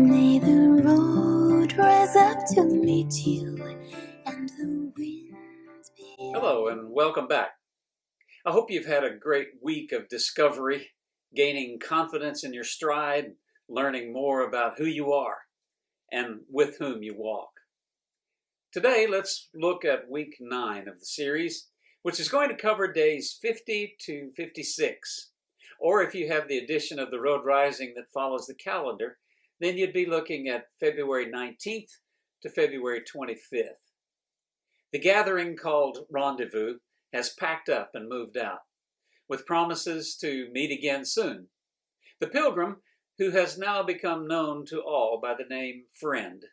May the road rise up to meet you and the winds be... Hello and welcome back. I hope you've had a great week of discovery, gaining confidence in your stride, learning more about who you are and with whom you walk. Today, let's look at week 9 of the series, which is going to cover days 50 to 56. Or if you have the addition of the road rising that follows the calendar, then you'd be looking at February 19th to February 25th. The gathering called Rendezvous has packed up and moved out, with promises to meet again soon. The pilgrim, who has now become known to all by the name Friend,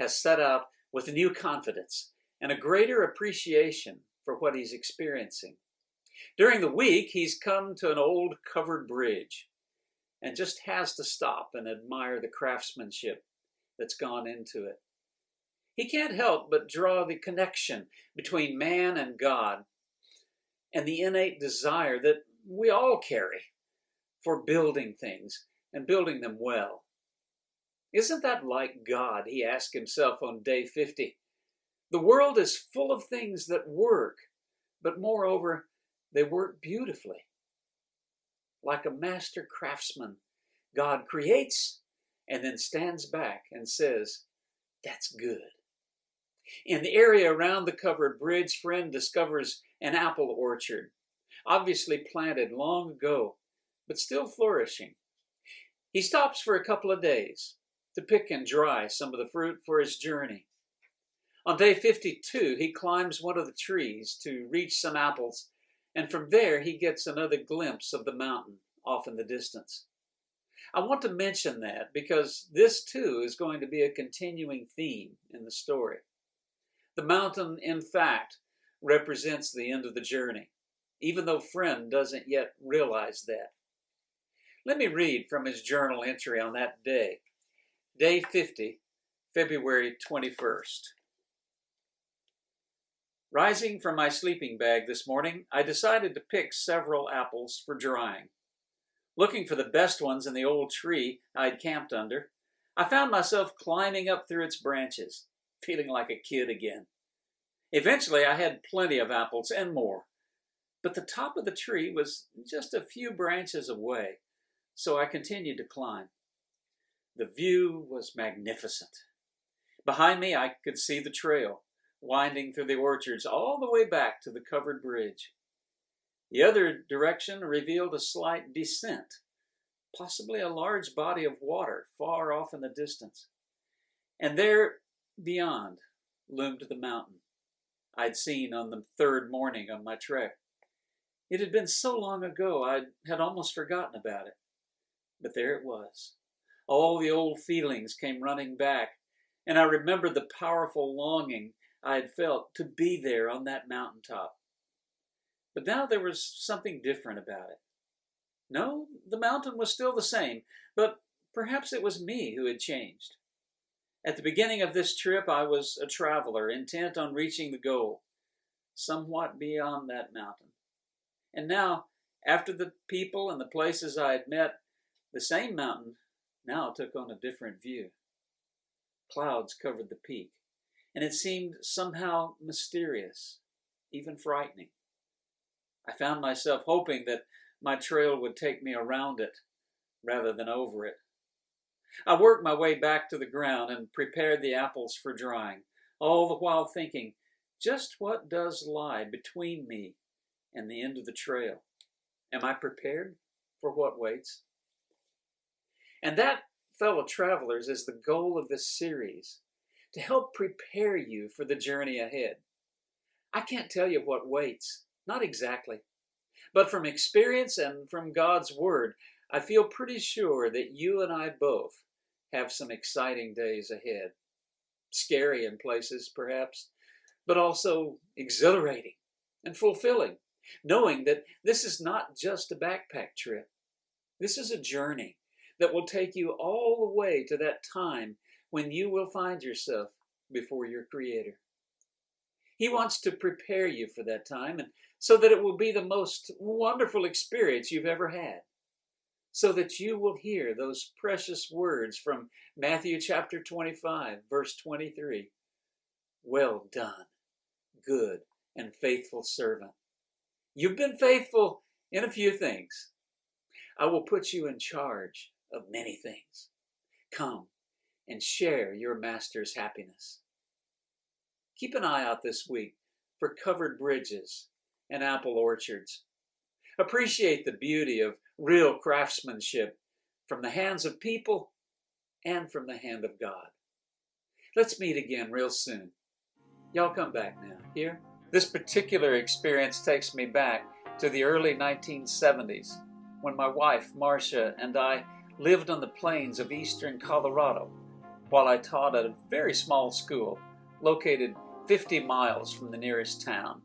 has set out with a new confidence and a greater appreciation for what he's experiencing. During the week, he's come to an old covered bridge and just has to stop and admire the craftsmanship that's gone into it. He can't help but draw the connection between man and God and the innate desire that we all carry for building things and building them well. Isn't that like God? He asked himself on day 50. The world is full of things that work, but moreover, they work beautifully. Like a master craftsman, God creates and then stands back and says, "That's good." In the area around the covered bridge, Friend discovers an apple orchard, obviously planted long ago, but still flourishing. He stops for a couple of days to pick and dry some of the fruit for his journey. On day 52, he climbs one of the trees to reach some apples, and from there he gets another glimpse of the mountain off in the distance. I want to mention that because this too is going to be a continuing theme in the story. The mountain, in fact, represents the end of the journey, even though Friend doesn't yet realize that. Let me read from his journal entry on that day. Day 50, February 21st. Rising from my sleeping bag this morning, I decided to pick several apples for drying. Looking for the best ones in the old tree I'd camped under, I found myself climbing up through its branches, feeling like a kid again. Eventually, I had plenty of apples and more, but the top of the tree was just a few branches away, so I continued to climb. The view was magnificent. Behind me, I could see the trail, winding through the orchards all the way back to the covered bridge. The other direction revealed a slight descent, possibly a large body of water far off in the distance. And there, beyond, loomed the mountain I'd seen on the third morning on my trek. It had been so long ago I had almost forgotten about it. But there it was. All the old feelings came running back, and I remembered the powerful longing I had felt to be there on that mountaintop. But now there was something different about it. No, the mountain was still the same, but perhaps it was me who had changed. At the beginning of this trip, I was a traveler, intent on reaching the goal, somewhat beyond that mountain. And now, after the people and the places I had met, the same mountain now took on a different view. Clouds covered the peak, and it seemed somehow mysterious, even frightening. I found myself hoping that my trail would take me around it rather than over it. I worked my way back to the ground and prepared the apples for drying, all the while thinking, just what does lie between me and the end of the trail? Am I prepared for what waits? And that, fellow travelers, is the goal of this series, to help prepare you for the journey ahead. I can't tell you what waits, not exactly. But from experience and from God's Word, I feel pretty sure that you and I both have some exciting days ahead. Scary in places, perhaps, but also exhilarating and fulfilling, knowing that this is not just a backpack trip. This is a journey that will take you all the way to that time when you will find yourself before your Creator. He wants to prepare you for that time, and so that it will be the most wonderful experience you've ever had. so that you will hear those precious words from Matthew chapter 25, verse 23. Well done, good and faithful servant. You've been faithful in a few things. I will put you in charge of many things. Come and share your master's happiness. Keep an eye out this week for covered bridges and apple orchards. Appreciate the beauty of real craftsmanship from the hands of people and from the hand of God. Let's meet again real soon. Y'all come back now, here? This particular experience takes me back to the early 1970s when my wife, Marsha, and I lived on the plains of eastern Colorado while I taught at a very small school located 50 miles from the nearest town.